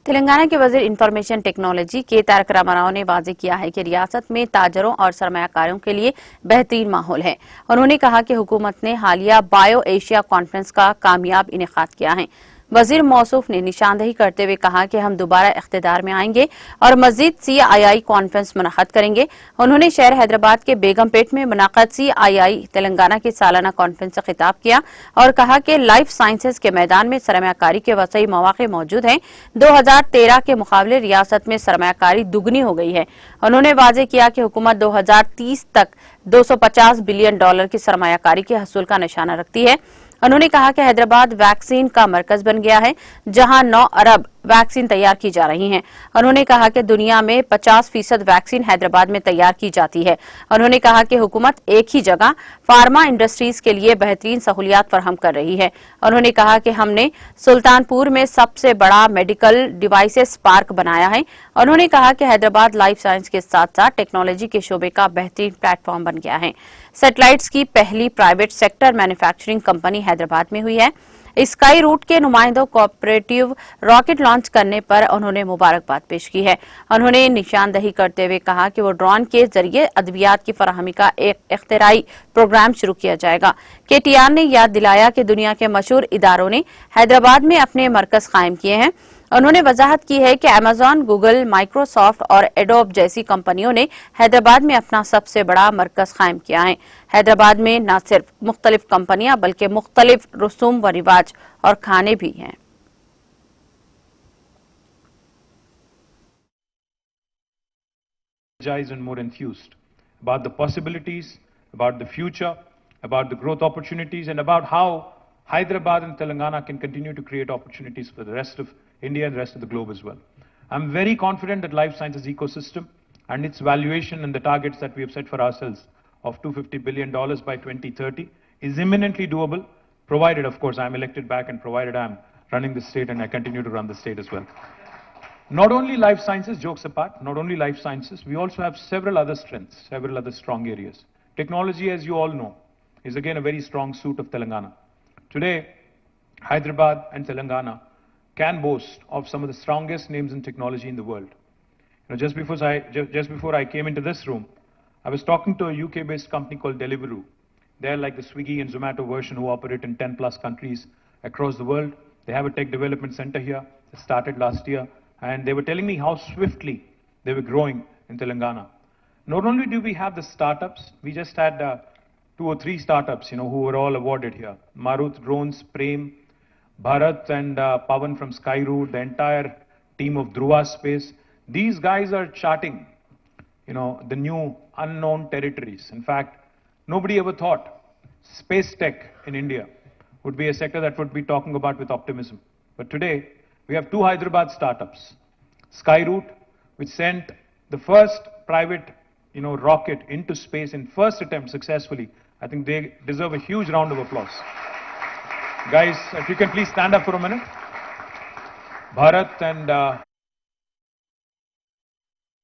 तेलंगाना के वजीर information technology KTR Rama Rao ने वाजे किया है कि रियासत में ताजरों और सरमायाकारों के लिए बेहतरीन माहौल है। उन्होंने कहा कि हुकूमत ने हालिया बायो एशिया कॉन्फ्रेंस का कामयाब इनेकाद किया है। वजीर मौसूफ ने निशानदही करते हुए कहा कि हम दोबारा इख्तिदार में आएंगे और मजीद CII कॉन्फ्रेंस मुनअक्कद करेंगे। उन्होंने शहर हैदराबाद के बेगमपेट में मुनअक्कद CII तेलंगाना की सालाना कॉन्फ्रेंस से खिताब किया और कहा कि लाइफ साइंसेज के मैदान में सरमायाकारी के वसई मौके मौजूद हैं। 2013 के मुकाबले रियासत में सरमायाकारी दुगनी हो गई है। उन्होंने वाजे किया कि हुकूमत 2030 तक $250 बिलियन की सरमायाकारी के हसूल का निशाना रखती है। उन्होंने कहा कि हैदराबाद वैक्सीन का मरकज बन गया है, जहां 9 अरब वैक्सीन तैयार की जा रही हैं। उन्होंने कहा कि दुनिया में 50% वैक्सीन हैदराबाद में तैयार की जाती है। उन्होंने कहा कि हुकूमत एक ही जगह फार्मा इंडस्ट्रीज के लिए बेहतरीन सहूलियात फराहम कर रही है। उन्होंने कहा कि हमने सुल्तानपुर में सबसे बड़ा मेडिकल डिवाइसेस पार्क बनाया है। उन्होंने कहा कि हैदराबाद लाइफ साइंस के साथ साथ टेक्नोलॉजी के शोबे का बेहतरीन प्लेटफॉर्म बन गया है। सैटेलाइट्स की पहली private sector manufacturing company Hyderabad में हुई है। स्काई रूट के नुमाइंदों कोऑपरेटिव रॉकेट लॉन्च करने पर उन्होंने मुबारकबाद पेश की है। उन्होंने निशानदही करते हुए कहा कि वो ड्रोन के जरिए अद्वियात की फराहमी का एक इख्तिराई प्रोग्राम शुरू किया जाएगा। KTR ने याद दिलाया कि दुनिया के मशहूर इदारों ने हैदराबाद में अपने मरकज कायम किए हैं। उन्होंने वजाहत की है कि अमेजॉन, गूगल, माइक्रोसॉफ्ट और एडोब जैसी कंपनियों ने हैदराबाद में अपना सबसे बड़ा मरकज कायम किया है। हैदराबाद में न सिर्फ मुख्तलिफ कंपनियां बल्कि मुख्तलिफ रसूम व रिवाज और खाने भी हैं। And more enthused about the possibilities, about the future, about the growth opportunities, and about how Hyderabad and Telangana can continue to create opportunities for the rest of India and the rest of the globe as well. I'm very confident that life sciences ecosystem and its valuation and the targets that we have set for ourselves of $250 billion by 2030 is imminently doable, provided, of course, I'm elected back and provided I'm running the state and I continue to run the state as well. Not only life sciences, jokes apart, not only life sciences, we also have several other strengths, several other strong areas. Technology, as you all know, is again a very strong suit of Telangana. Today, Hyderabad and Telangana can boast of some of the strongest names in technology in the world. You know, just before I came into this room, I was talking to a UK-based company called Deliveroo. They're like the Swiggy and Zomato version who operate in 10 plus countries across the world. They have a tech development center here. It started last year. And they were telling me how swiftly they were growing in Telangana. Not only do we have the startups, we just had 2 or 3 startups, who were all awarded here. Maruth Drones, Prem, Bharat and Pavan from Skyroot, the entire team of Dhruva Space. These guys are charting, the new unknown territories. In fact, nobody ever thought space tech in India would be a sector that would be talking about with optimism. But today, we have 2 Hyderabad startups. Skyroot, which sent the first private, rocket into space in first attempt successfully. I think they deserve a huge round of applause. Guys, if you can please stand up for a minute. Bharat and